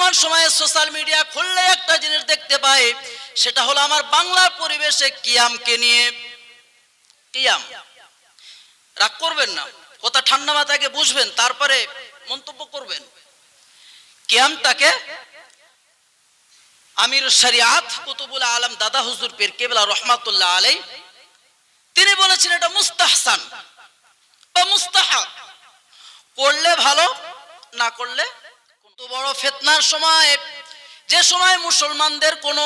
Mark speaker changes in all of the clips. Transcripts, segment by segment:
Speaker 1: বর্তমান সময়ে social media খুললে একটা জিনিস দেখতে পাই, সেটা হলো আমার বাংলার পরিবেশে কিয়ামকে নিয়ে। কিয়াম, রাগ করবেন না, কথা ঠান্ডা মাথায় বুঝবেন, তারপরে মন্তব্য করবেন। কিয়ামটাকে আমির শরিয়াত কুতুবুল আলম দাদা হুজুর পীর কেবলা রহমাতুল্লাহ আলাইহি তিনি বলেছেন এটা মুস্তাহসান বা মুস্তাহাব, করলে ভালো, না করলে। কত বড় ফিতনার সময়, যে সময় মুসলমানদের কোনো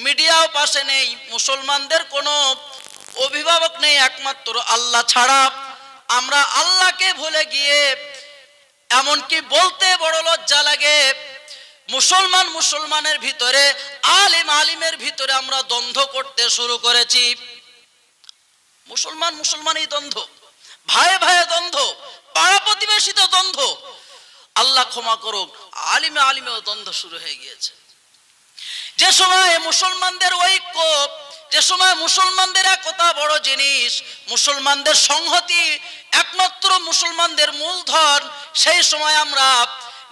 Speaker 1: মিডিয়াও পাশে নেই, মুসলমানদের কোনো অভিভাবক নেই, একমাত্র আল্লাহ ছাড়া। আমরা আল্লাহকে ভুলে গিয়ে এমনকি বলতে বড় লজ্জা লাগে, মুসলমানের ভিতরে, আলিমের ভিতরে আমরা দ্বন্দ্ব করতে শুরু করেছি। মুসলমানই দ্বন্দ্ব, ভাইয়ে দ্বন্দ্ব, পাড়া প্রতিবেশীতে দ্বন্দ্ব, আল্লাহ ক্ষমা করুক, আলিমেও দ্বন্দ্ব শুরু হয়ে গিয়েছে। যে সময় মুসলমানদের ঐক্য, যে সময় মুসলমানদের একতা বড় জিনিস, মুসলমানদের সংহতি একমাত্র মুসলমানদের মূলধন, সেই সময় আমরা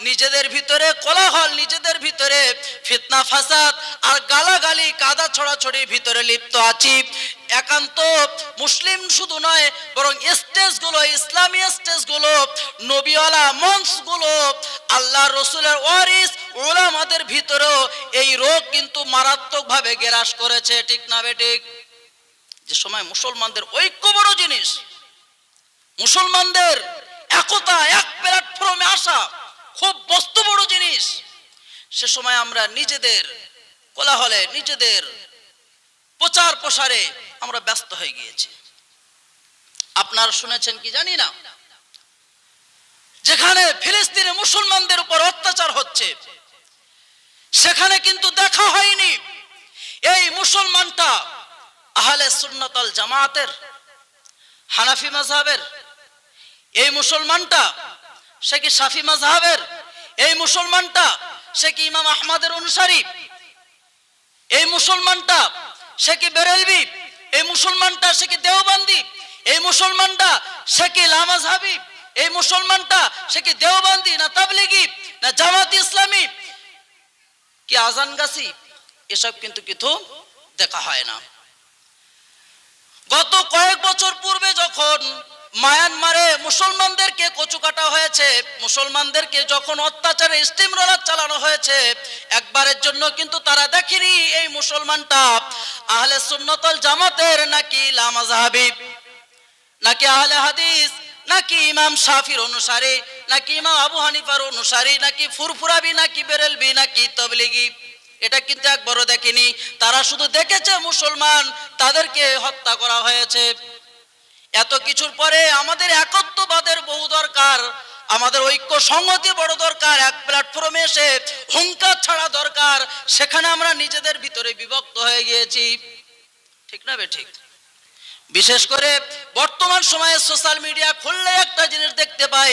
Speaker 1: নিজেদের ভিতরে কোলাহল, নিজেদের ভিতরে ফিতনা ফাসাদ আর গালাগালি কাদা ছড়াছড়ির ভিতরে লিপ্ত আছি। একান্ত মুসলিম শুধু নয়, বরং স্টেজগুলো, ইসলামী স্টেজগুলো, নবীওয়ালা মঞ্চগুলো, আল্লাহ রসুলের ওয়ারিস উলামাদের ভিতরেও এই রোগ কিন্তু মারাত্মকভাবে গ্রাস করেছে। ঠিক না বেঠিক? যে সময় মুসলমানদের ঐক্য বড় জিনিস, মুসলমানদের একতা, এক প্ল্যাটফর্মে আসা খুব বস্তু বড় জিনিস, সে সময় আমরা নিজেদের কোলাহলে, নিজেদের প্রচার প্রসারে আমরা ব্যস্ত হয়ে গিয়েছি। আপনারা শুনেছেন কি জানি না, যেখানে ফিলিস্তিনে মুসলমানদের উপর অত্যাচার হচ্ছে, সেখানে কিন্তু দেখা হয়নি এই মুসলমানটা আহলে সুন্নাত ওয়াল জামাতের, হানাফি মাযহাবের, এই মুসলমানটা সে কি শাফি মাযহাবের, এই মুসলমানটা সে কি ইমাম আহমদের অনুসারী, এই মুসলমানটা সে কি বেরেলভি, এই মুসলমানটা সে কি দেওবন্দি, এই মুসলমানটা সে কি লামাযহাবি, এই মুসলমানটা সে কি দেওবন্দি না তাবলিগি না জামাত ইসলামী কি আজান গাছি, এসব কিন্তু কিছু দেখা হয় না। গত কয়েক বছর পূর্বে যখন মায়ানমারে মুসলমানদেরকে কচু কাটা হয়েছে, মুসলমানদেরকে যখন অত্যাচারে স্টিম রোলার চালানো হয়েছে, একবারের জন্য কিন্তু তারা দেখেনি এই মুসলমানটা আহলে সুন্নাত ওয়াল জামাতের নাকি লামাযহাবি, নাকি আহলে হাদিস, নাকি ইমাম শাফির অনুসারী, নাকি ইমাম আবু হানিফার অনুসারী, নাকি ফুরফুরাবি, নাকি বেরেলভি, নাকি তাবলিগি। এটা কিন্তু একবারও দেখেনি। তারা শুধু দেখেছে মুসলমান, তাদেরকে হত্যা করা হয়েছে। এত কিছুর পরে আমাদের একত্ববাদের বহু দরকার, আমাদের ঐক্য সংহতি বড় দরকার, এক প্ল্যাটফর্মে এসে হুঙ্কার ছাড়া দরকার। সেখানে আমরা নিজেদের ভিতরে বিভক্ত হয়ে গিয়েছি। ঠিক না বেঠিক? বিশেষ করে বর্তমান সময়ে সোশ্যাল মিডিয়া খুললে একটা জিনিস দেখতে পাই,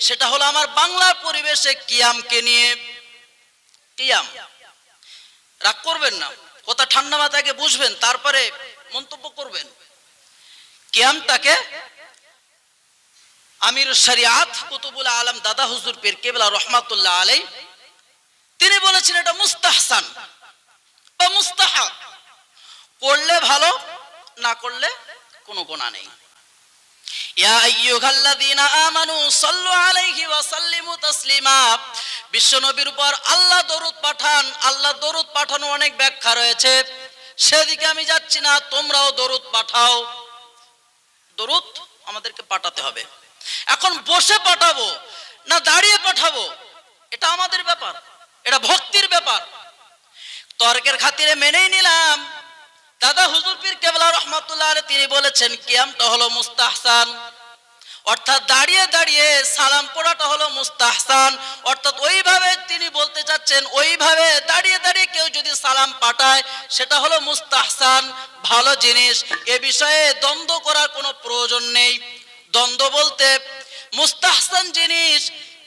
Speaker 1: সেটা হলো আমার বাংলার পরিবেশে কিয়ামকে নিয়ে। কিয়াম, রাগ করবেন না, কথা ঠান্ডা মাথায় বুঝবেন, তারপরে মন্তব্য করবেন। কিয়ামটাকে আমির শরিয়াত কুতুবুল আলম দাদা হুজুর পীর কেবলা রহমাতুল্লাহ আলাইহি তিনি বলেছেন এটা মুস্তাহসান বা মুস্তাহাব, করলে ভালো, না করলে কোনো গুনাহ নেই। ইয়া আইয়ুহাল্লাযীনা আমানু সাল্লু আলাইহি ওয়া সাল্লিমু তাসলিমা। বিশ্ব নবীর উপর আল্লাহ দরুদ পাঠান। আল্লাহ দরুদ পাঠানো অনেক ব্যাখ্যা রয়েছে, সেদিকে আমি যাচ্ছি না, তোমরাও দরুদ পাঠাও। দরুদ আমাদেরকে পাঠাতে হবে। এখন বসে পাঠাবো না দাঁড়িয়ে পাঠাবো, এটা আমাদের ব্যাপার, এটা ভক্তির ব্যাপার। তর্কের খাতিরে মেনেই নিলাম দাদা হুজুর পীর কেবলা রহমাতুল্লাহ আলাইহি তিনি বলেছেন কিয়ামটা হলো মুস্তাহসান, অর্থাৎ দাঁড়িয়ে দাঁড়িয়ে সালাম পড়াটা হলো মুস্তাহসান। অর্থাৎ ওইভাবে তিনি বলতে চাচ্ছেন, ওইভাবে দাঁড়িয়ে দাঁড়িয়ে কেউ যদি সালাম পাঠায় সেটা হলো মুস্তাহসান, ভালো জিনিস। এ বিষয়ে দ্বন্দ্ব করার কোনো প্রয়োজন নেই। দ্বন্দ্ব বলতে মুস্তাহসান জিনিস,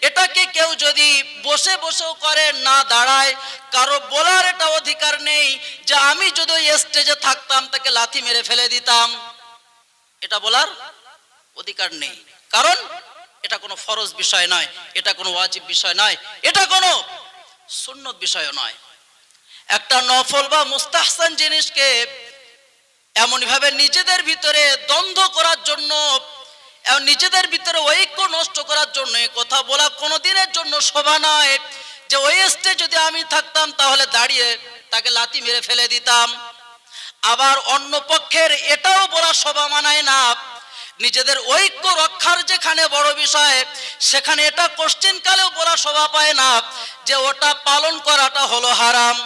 Speaker 1: এটাকে কেউ যদি বসে বসেও করে, না দাঁড়ায়, কারো বলার এটা অধিকার নেই যে আমি যদি ওই স্টেজে থাকতাম তাকে লাথি মেরে ফেলে দিতাম, এটা বলার অধিকার নেই। কারণ এটা কোনো ফরজ বিষয় নয়, এটা কোনো ওয়াজিব বিষয় নয়, এটা কোনো সুন্নত বিষয় নয়। একটা নফল বা মুস্তাহসান জিনিসকে এমনভাবে নিজেদের ভিতরে দ্বন্দ্ব করার জন্য, নিজেদের ভিতরে ঐক্য নষ্ট করার জন্য কথা বলা কোনোদিনের জন্য শোভা নয়। যে ওই স্টেজে যদি আমি থাকতাম তাহলে দাঁড়িয়ে তাকে লাথি মেরে ফেলে দিতাম। আবার অন্য পক্ষের এটাও বলা শোভা মানায় না। নিজেদের ঐক্য রক্ষার যেখানে বড় বিষয়, সেখানে এটা কোশ্চেন কালেও বলা শোভা পায় না যে ওটা পালন করাটা হলো হারাম।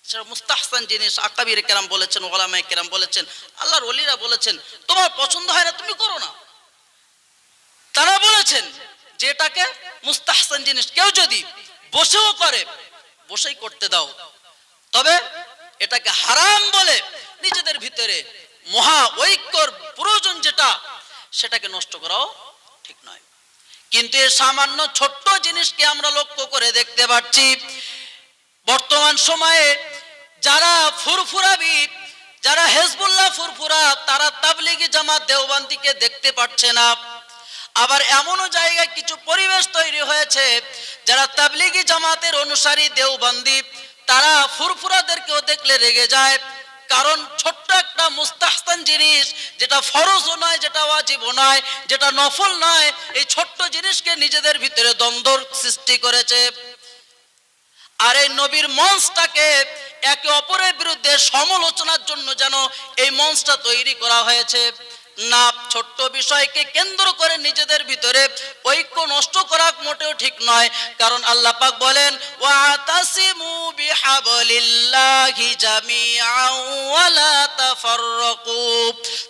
Speaker 1: সেটা মুস্তাহসান জিনিস। আকাবির কেরাম বলেছেন, ওলামায়ে কেরাম বলেছেন, আল্লাহর ওলিরা বলেছেন, তোমার পছন্দ হয় না তুমি করো না। তারা বলেছেন যে এটাকে মুস্তাহসান জিনিস কেউ যদি বসেও করে, বসেই করতে দাও, তবে এটাকে হারাম বলে নিজেদের ভিতরে মহা ঐক্যর প্রয়োজন যেটা, সেটাকে নষ্ট করাও ঠিক নয়। কিন্তু এই সামান্য ছোট্ট জিনিসকে আমরা লক্ষ্য করে দেখতে পাচ্ছি বর্তমান সময়ে যারা ফুরফুরাবি, যারা হেজবুল্লাহ ফুরফুরা, তারা তাবলিগি জামাত দেওবন্দিকে দেখতে পাচ্ছে না। আবার এমনও জায়গায় কিছু পরিবেশ তৈরি হয়েছে যারা তাবলিগি জামাতের অনুসারী দেওবন্দি, তারা ফুরফুরাদেরকেও দেখলে রেগে যায়। কারণ ছোট্ট একটা মুস্তাহসান জিনিস, যেটা ফরজও নয়, যেটা ওয়াজিবও নয়, যেটা নফল নয়, এই ছোট্ট জিনিসকে নিজেদের ভিতরে দ্বন্দ্ব সৃষ্টি করেছে। আর এই নবীর মঞ্চটাকে একে অপরের বিরুদ্ধে সমালোচনার জন্য যেন এই মঞ্চটা তৈরি করা হয়েছে। না, ছোট্ট বিষয়কে কেন্দ্র করে নিজেদের ভিতরে ঐক্য নষ্ট করা মোটেও ঠিক নয়। কারণ আল্লাহ পাক বলেন, ওয়াতাসিমু বিহাবলিল্লাহি জামিআন ওয়া লা তাফাররাকু,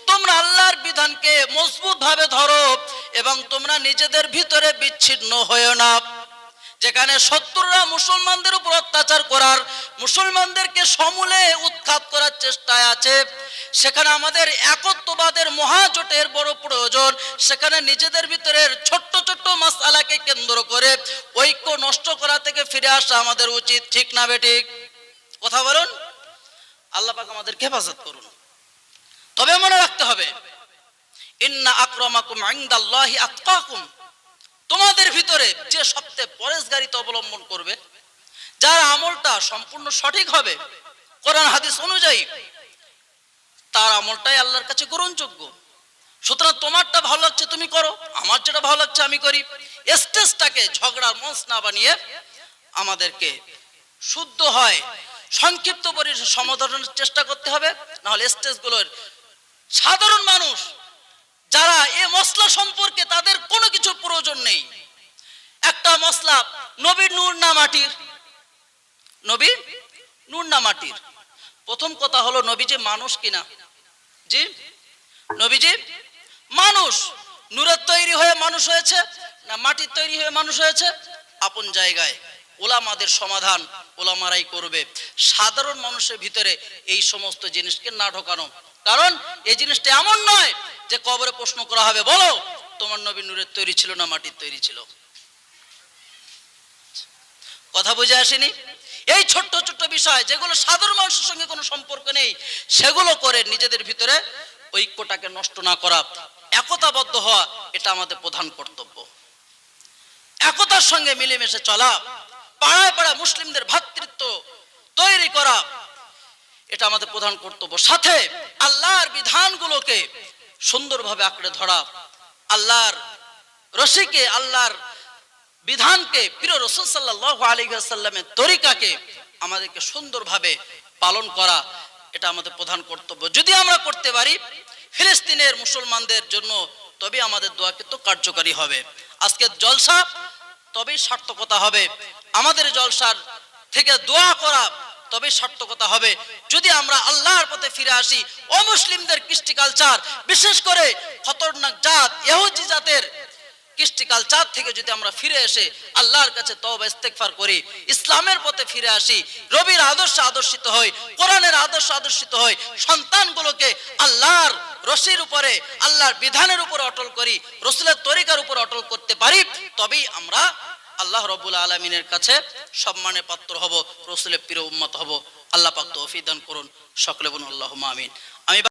Speaker 1: তোমরা আল্লাহর বিধানকে মজবুত ভাবে ধরো এবং তোমরা নিজেদের ভিতরে বিচ্ছিন্ন হয়ো না। যেখানে শত্রুরা মুসলমানদের উপর অত্যাচার করার, মুসলমানদেরকে সমূলে উৎখাত করার চেষ্টায় আছে, সেখানে আমাদের একত্ববাদের মহাজোটের বড় প্রয়োজন। সেখানে নিজেদের ভিতরের ছোট্ট ছোট্ট মাসআলাকে কেন্দ্র করে ঐক্য নষ্ট করা থেকে ফিরে আসা আমাদের উচিত। ঠিক না বেঠিক? কথা বলুন। আল্লাহ পাক আমাদেরকে হেফাজত করুন। তবে মনে রাখতে হবে, ইন্না আকরামাকুম ইনদাল্লাহি আতকাকুম, তোমাদের ভিতরে যে সবচেয়ে পরেশগারিতা অবলম্বন করবে, যার আমলটা সম্পূর্ণ সঠিক হবে কোরআন হাদিস অনুযায়ী, তার আমলটাই আল্লাহর কাছে গ্রহণযোগ্য। সুতরাং তোমারটা ভালো লাগছে তুমি করো, আমার যেটা ভালো লাগছে আমি করি। স্টেজটাকে ঝগড়ার মঞ্চ না বানিয়ে আমাদেরকে শুদ্ধ হয় সংক্ষিপ্ত পরিসরে সমাধানের চেষ্টা করতে হবে। নাহলে স্টেজগুলোর সাধারণ মানুষ যারা এই মসলা সম্পর্কে তাদের কোনো কিছু প্রয়োজন নেই। একটা মসলা নবীর নূর না মাটির, নবী নূর না মাটির। প্রথম কথা হলো নবীজি মানুষ কিনা? জি, নবীজি মানুষ। নূরের তৈরি হয়ে মানুষ হয়েছে না মাটির তৈরি হয়ে মানুষ হয়েছে? আপন জায়গায় ওলামাদের সমাধান ওলামারাই করবে। সাধারণ মানুষের ভিতরে এই সমস্ত জিনিসকে না ঢোকানো। কারণ এই জিনিসটা এমন নয় যে কবরে প্রশ্ন করা হবে, বলো তোমার নবী নূরের তৈরি ছিল না মাটির তৈরি ছিল। কথা বুঝে আসেনি? এই ছোট্ট ছোট্ট বিষয় যেগুলো সাধারণ মানুষের সঙ্গে কোনো সম্পর্ক নেই, সেগুলো করে নিজেদের ভিতরে ঐক্যটাকে নষ্ট না করা, একতাবদ্ধ হওয়া, এটা আমাদের প্রধান কর্তব্য। একতার সঙ্গে মিলেমিশে চলা, পাড়ায় পাড়ায় মুসলিমদের ভ্রাতৃত্ব তৈরি করা, এটা আমাদের প্রধান কর্তব্য। সাথে আল্লাহর বিধানগুলোকে সুন্দরভাবে আঁকড়ে ধরা, আল্লাহর রশিকে, আল্লাহর বিধানকে, প্রিয় রাসূল সাল্লাল্লাহু আলাইহি ওয়াসাল্লামের তরিকাকে আমাদেরকে সুন্দরভাবে পালন করা, এটা আমাদের প্রধান কর্তব্য। যদি আমরা করতে পারি ফিলিস্তিনের মুসলমানদের জন্য, তবে আমাদের দোয়া কিন্তু কার্যকারী হবে। আজকের জলসা তবেই সার্থকতা হবে। আমাদের জলসার থেকে দোয়া করা তবে সার্থকতা হবে যদি আমরা আল্লাহর পথে ফিরে আসি। অমুসলিমদের কৃষ্টি কালচার, বিশেষ করে খতরনাক জাত ইহুদি জাতের কৃষ্টি কালচার থেকে যদি আমরা ফিরে এসে আল্লাহর কাছে তওবা ইস্তেগফার করি, ইসলামের পথে ফিরে আসি, নবীর আদর্শে আদর্শিত হই, কোরআনের আদর্শে আদর্শিত হই, সন্তানগুলোকে আল্লাহর রশির উপরে, আল্লাহর বিধানের উপরে অটল করি, রাসূলের তরিকার উপরে অটল করতে পারি, তবেই আমরা আল্লাহ রাব্বুল আলামিনের কাছে সম্মানের পাত্র হব, রাসূলের প্রিয় উম্মত হব। আল্লাহ পাক তৌফিক দান করুন। সকলে বলুন আল্লাহুম্মা আমিন।